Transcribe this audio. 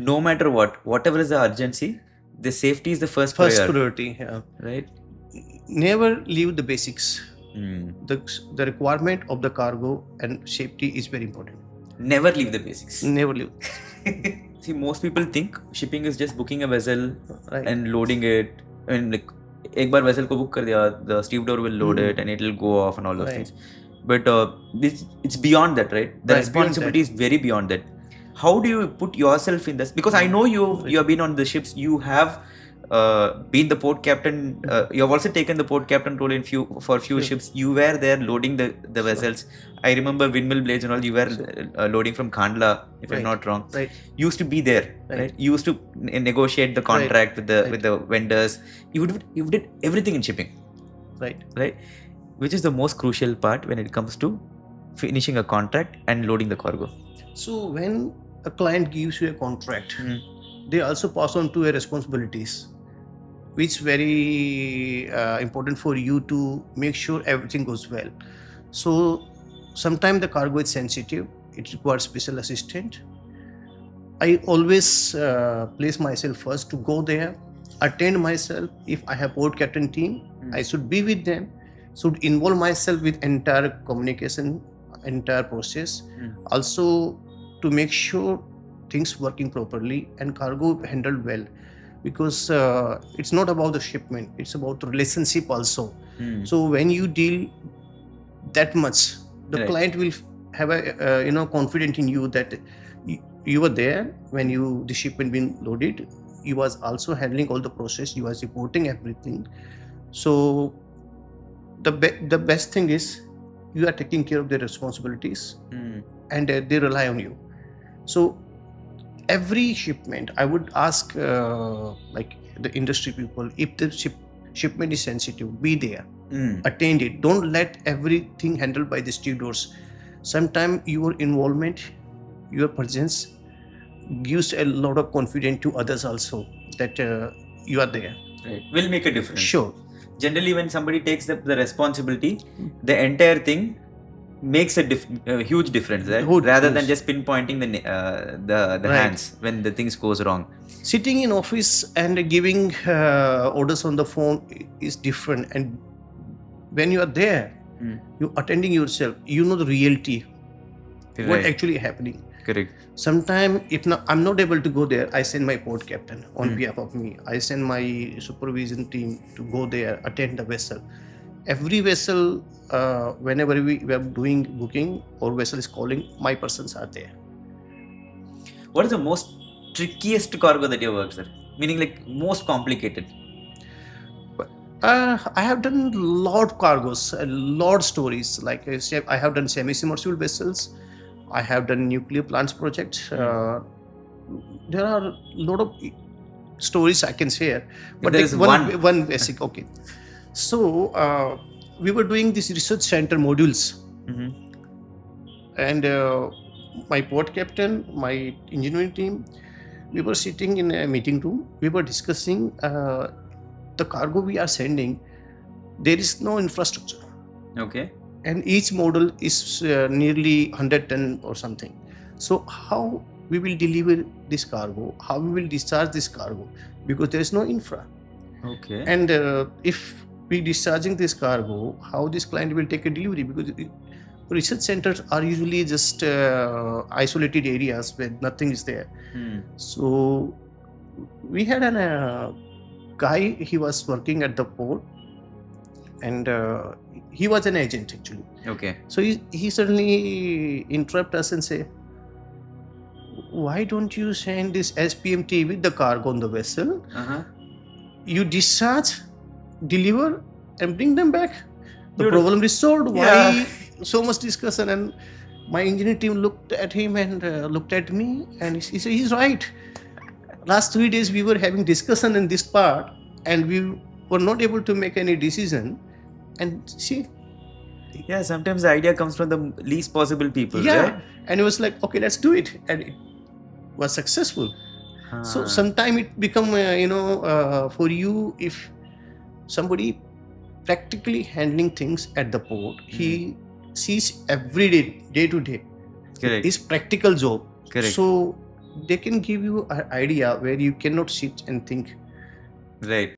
no matter whatever is the urgency, the safety is the first First priority, priority. Yeah. right? Never leave the basics. Hmm. The requirement of the cargo and safety is very important. Never leave the basics. Never leave. See, most people think shipping is just booking a vessel Right. and loading it. I mean, like, एक बार vessel को book कर दिया, the stevedore will load it and it will go off and all those Right. things. But it's beyond that, right? The Right, beyond responsibility is very beyond that. How do you put yourself in this? Because I know you have been on the ships. You have been the port captain. You have also taken the port captain role in for few Sure. ships. You were there loading the Sure. vessels. I remember windmill blades and all. You were loading from Kandla, if I'm Right. not wrong. Right. You used to be there, right? You used to negotiate the contract with the vendors. You did everything in shipping, right? Which is the most crucial part when it comes to finishing a contract and loading the cargo. So when a client gives you a contract, they also pass on to a responsibilities, which very important for you to make sure everything goes well. So sometimes the cargo is sensitive, it requires special assistant. I always place myself first to go there, attend myself. If I have port captain team, I should be with them, should involve myself with entire communication, entire process. Also to make sure things working properly and cargo handled well, because it's not about the shipment, it's about the relationship also. So when you deal that much, the client will have a confidence in you that you were there when the shipment been loaded. You was also handling all the process, you was reporting everything. So the best thing is you are taking care of their responsibilities, and they rely on you. So every shipment, I would ask like the industry people, if the shipment is sensitive, be there, attend it. Don't let everything handled by the stevedores. Sometimes your involvement, your presence gives a lot of confidence to others also that you are there. Right. Will make a difference. Sure. Generally, when somebody takes the responsibility, the entire thing makes a huge difference, right? Rather than just pinpointing the hands when the things goes wrong. Sitting in office and giving orders on the phone is different, and when you are there, you attending yourself, you know the reality, what actually happening. Correct. Sometimes if I'm not able to go there, I send my port captain on behalf of me. I send my supervision team to go there, attend the vessel. Every vessel, whenever we are doing booking or vessel is calling, my persons are there. What is the most trickiest cargo that you worked, sir? Meaning like most complicated? I have done lot cargos, a lot stories. Like I have done semi-submersible vessels. I have done nuclear plants projects. There are a lot of stories I can share. But there is one basic. Okay. So we were doing this research center modules, and my port captain, my engineering team, we were sitting in a meeting room. We were discussing the cargo we are sending. There is no infrastructure. Okay. And each model is nearly 100 ton or something. So how we will deliver this cargo? How we will discharge this cargo? Because there is no infra. Okay. And if we discharging this cargo, how this client will take a delivery? Because research centers are usually just isolated areas where nothing is there. So we had a guy, he was working at the port, and he was an agent actually. Okay. So he suddenly interrupt us and say, why don't you send this SPMT with the cargo on the vessel? You discharge, deliver, and bring them back. The problem is solved. Why so much discussion? And my engineering team looked at him and looked at me, and he said, he's right. Last 3 days we were having discussion in this part, and we were not able to make any decision. And see, yeah, sometimes the idea comes from the least possible people. Yeah, right? And it was like, okay, let's do it, and it was successful. So sometimes it become for you, if somebody practically handling things at the port, he sees every day to day. Correct. His practical job. Correct. So they can give you an idea where you cannot sit and think. Right.